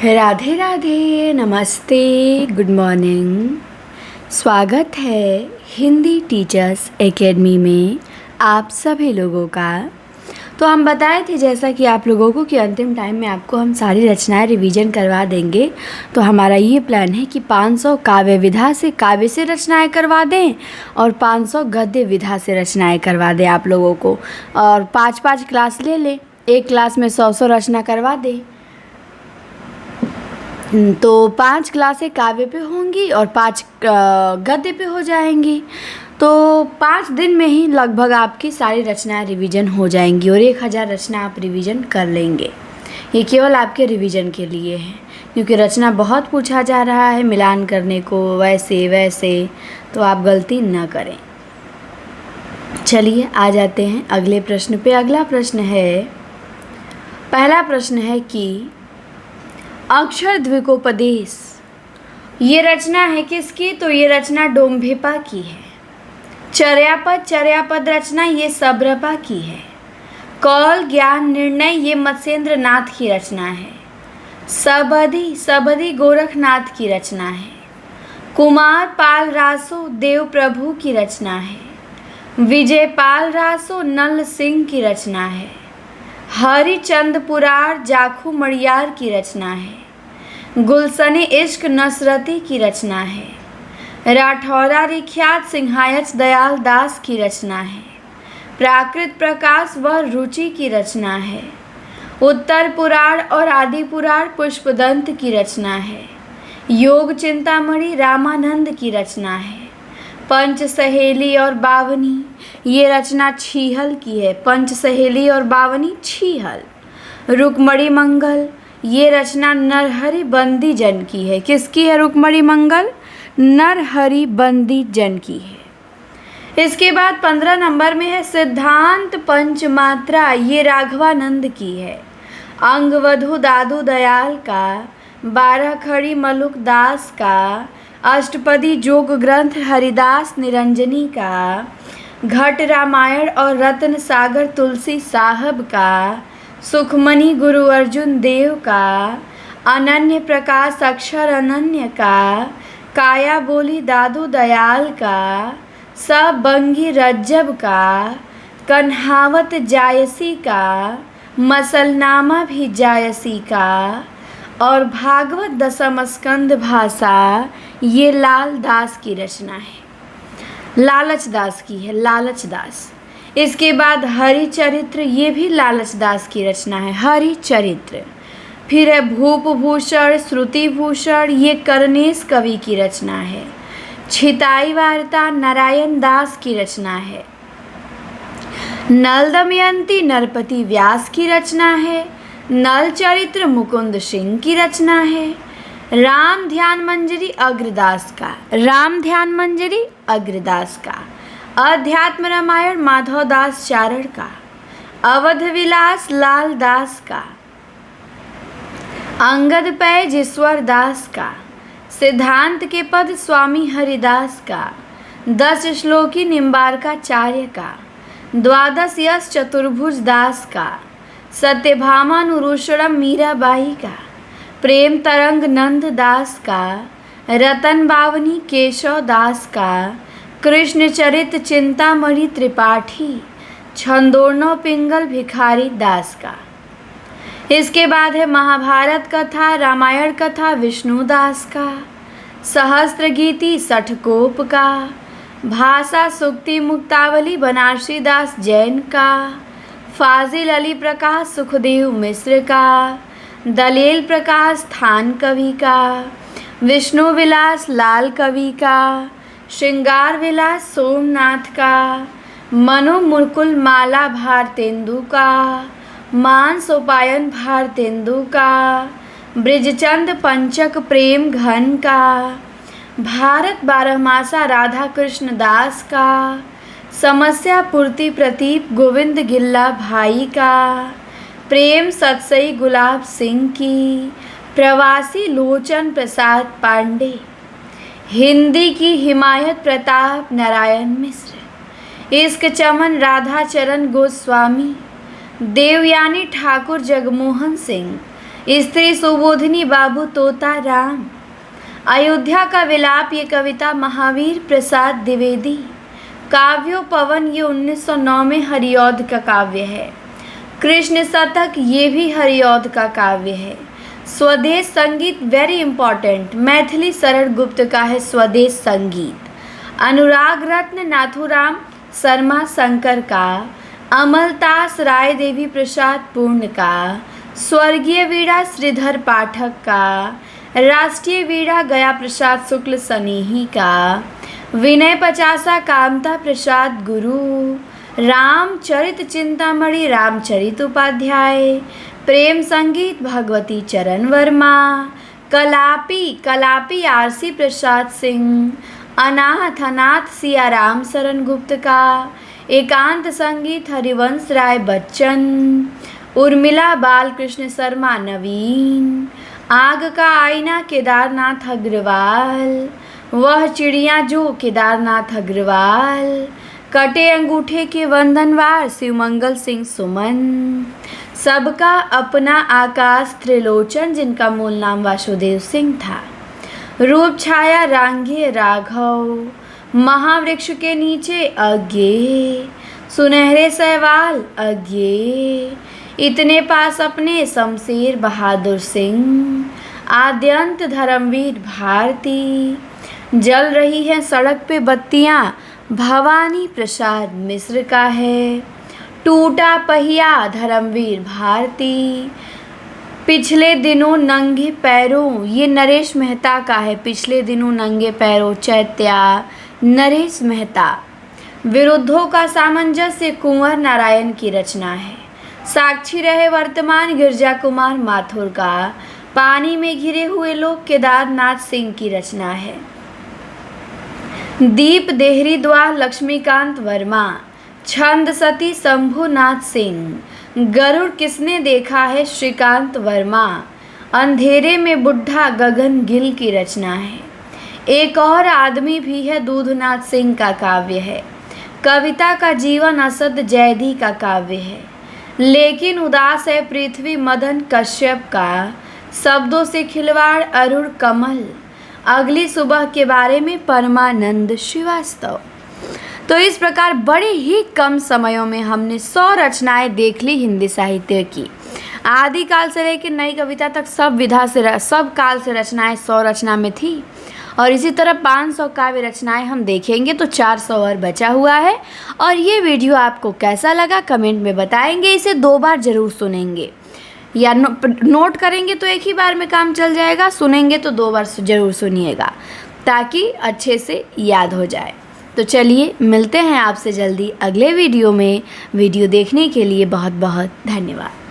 राधे राधे, नमस्ते, good morning. स्वागत है हिंदी टीचर्स एकेडमी में आप सभी लोगों का। तो हम बताए थे जैसा कि आप लोगों को कि अंतिम टाइम में आपको हम सारी रचनाएं रिवीजन करवा देंगे। तो हमारा ये प्लान है कि 500 काव्य विधा से काव्य से रचनाएं करवा दें और 500 गद्य विधा से रचनाएं करवा दें आप लोगों को, और 5-5 क्लास ले लें, एक क्लास में 100 रचना करवा दें। तो 5 क्लासें काव्य पे होंगी और 5 गद्य पे हो जाएंगी। तो 5 दिन में ही लगभग आपकी सारी रचनाएं रिवीजन हो जाएंगी और 1000 रचना आप रिवीजन कर लेंगे। ये केवल आपके रिवीजन के लिए है, क्योंकि रचना बहुत पूछा जा रहा है मिलान करने को वैसे वैसे, तो आप गलती न करें। चलिए आ जाते हैं अगले प्रश्न पे। अगला प्रश्न है, पहला प्रश्न है कि अक्षर द्विकोपदेश ये रचना है किसकी? तो ये रचना डोम्भेपा की है। चर्यापद रचना ये सब्रपा की है। कौल ज्ञान निर्णय ये मत्स्येंद्र नाथ की रचना है। सबधि गोरखनाथ की रचना है। कुमार पाल रासो देव प्रभु की रचना है। विजय पाल रासो नल सिंह की रचना है। हरिचंद पुरार जाखू मड़ियार की रचना है। गुलशने इश्क नसरती की रचना है। राठौरा रिख्यात सिंहायच दयाल दास की रचना है। प्राकृत प्रकाश व रुचि की रचना है। उत्तर पुराण और आदि पुराण पुष्पदंत की रचना है। योग चिंतामणि रामानंद की रचना है। पंच सहेली और बावनी ये रचना छीहल की है। पंच सहेली और बावनी छीहल। रुक्मणी मंगल ये रचना नरहरि बंदी जन की है। किसकी है रुक्मणी मंगल? नरहरि बंदी जन की है। इसके बाद 15 नंबर में है सिद्धांत पंचमात्रा ये राघवानंद की है। अंगवधु दादू दयाल का। 12 खड़ी मलुक दास का। अष्टपदी जोग ग्रंथ हरिदास निरंजनी का। घट रामायण और रत्न सागर तुलसी साहब का। सुखमणि गुरु अर्जुन देव का। अनन्य प्रकाश अक्षर अनन्य का। काया बोली दादू दयाल का। सब बंगी रज्जब का। कन्हावत जायसी का। मसलनामा भी जायसी का। और भागवत दशम स्कंद भाषा ये लाल दास की रचना है। लालच दास की है, लालच दास। इसके बाद हरिचरित्र ये भी लालच दास की रचना है, हरिचरित्र। फिर है भूप भूषण श्रुति भूषण ये करनेश कवि की रचना है। छिताई वार्ता नारायण दास की रचना है। नल दमयंती नरपति व्यास की रचना है। नल चरित्र मुकुंद सिंह की रचना है। राम ध्यान मंजरी अग्रदास का। राम ध्यान मंजरी अग्रदास का। अध्यात्म रामायण माधव दास चारण का। अवध विलास लाल दास का। अंगद पैज ईश्वर दास का। सिद्धांत के पद स्वामी हरिदास का। 10 श्लोकी निम्बारकाचार्य का। 12 यश चतुर्भुज दास का। सत्यभामानुरूषणम मीराबाई का। प्रेम तरंग नंद दास का। रतन बावनी केशव दास का। कृष्ण चरित चिंतामणि त्रिपाठी छंदोर्णव पिंगल भिखारी दास का। इसके बाद है महाभारत कथा रामायण कथा विष्णु दास का। सहस्त्र गीति सठकोप का। भाषा सुक्ति मुक्तावली बनारसी दास जैन का। फाजिल अली प्रकाश सुखदेव मिश्र का। दलील प्रकाश थान कवि का। विष्णु विलास लाल कवि का। श्रृंगार विलास सोमनाथ का। मनु मुकुल माला भारतेंदु का। मानस उपायन भारतेंदु का। ब्रिजचंद पंचक प्रेम घन का। भारत बारहमासा राधा कृष्ण दास का। समस्या पूर्ति प्रतीप गोविंद गिल्ला भाई का। प्रेम सतसई गुलाब सिंह की। प्रवासी लोचन प्रसाद पांडे। हिंदी की हिमायत प्रताप नारायण मिश्र। इश्क चमन राधा चरण गोस्वामी। देवयानी ठाकुर जगमोहन सिंह। स्त्री सुबोधिनी बाबू तोता राम। अयोध्या का विलाप ये कविता महावीर प्रसाद द्विवेदी। काव्योपवन ये 1909 में हरिऔध का काव्य है। कृष्ण शतक ये भी हरिऔध का काव्य है। स्वदेश संगीत वेरी इंपॉर्टेंट, मैथिली शरण गुप्त का है स्वदेश संगीत। अनुराग रत्न नाथुराम शर्मा शंकर का, अमलतास राय देवी प्रसाद पूर्ण का, स्वर्गीय वीणा श्रीधर पाठक का, राष्ट्रीय वीणा गया प्रसाद शुक्ल सनेही का, विनय पचासा कामता प्रसाद गुरु, रामचरित चिंतामणि रामचरित उपाध्याय, प्रेम संगीत भगवती चरण वर्मा, कलापी आरसी प्रसाद सिंह, अनाथ सियाराम शरण गुप्त का, एकांत संगीत हरिवंश राय बच्चन, उर्मिला बालकृष्ण शर्मा नवीन, आग का आईना केदारनाथ अग्रवाल, वह चिड़िया जो केदारनाथ अग्रवाल, कटे अंगूठे के वंदनवार शिवमंगल सिंह सुमन, सबका अपना आकाश त्रिलोचन जिनका मूल नाम वासुदेव सिंह था, रूप छाया रांगे राघव, महावृक्ष के नीचे अज्ञे, सुनहरे सहवाल अज्ञे, इतने पास अपने शमशेर बहादुर सिंह, आद्यंत धर्मवीर भारती, जल रही है सड़क पे बत्तियां भवानी प्रसाद मिश्र का है, टूटा पहिया धर्मवीर भारती, पिछले दिनों नंगे पैरों ये नरेश मेहता का है, पिछले दिनों नंगे पैरों चैत्या नरेश मेहता, विरुद्धों का सामंजस्य कुंवर नारायण की रचना है, साक्षी रहे वर्तमान गिरजा कुमार माथुर का, पानी में घिरे हुए लोग केदारनाथ सिंह की रचना है, दीप देहरी द्वार लक्ष्मीकांत वर्मा, छंद सती शंभुनाथ सिंह, गरुड़ किसने देखा है श्रीकांत वर्मा, अंधेरे में बुढ़ा गगन गिल की रचना है, एक और आदमी भी है दूधनाथ सिंह का काव्य है, कविता का जीवन असद जैदी का काव्य है, लेकिन उदास है पृथ्वी मदन कश्यप का, शब्दों से खिलवाड़ अरुण कमल, अगली सुबह के बारे में परमानंद श्रीवास्तव। तो इस प्रकार बड़े ही कम समयों में हमने 100 रचनाएं देख ली हिंदी साहित्य की। आदिकाल से लेकर नई कविता तक सब काल से रचनाएं 100 रचना में थी, और इसी तरह 500 काव्य रचनाएं हम देखेंगे तो 400 और बचा हुआ है। और ये वीडियो आपको कैसा लगा कमेंट में बताएंगे। इसे 2 बार ज़रूर सुनेंगे, या नोट करेंगे तो एक ही बार में काम चल जाएगा, सुनेंगे तो 2 बार ज़रूर सुनिएगा ताकि अच्छे से याद हो जाए। तो चलिए मिलते हैं आपसे जल्दी अगले वीडियो में। वीडियो देखने के लिए बहुत बहुत धन्यवाद।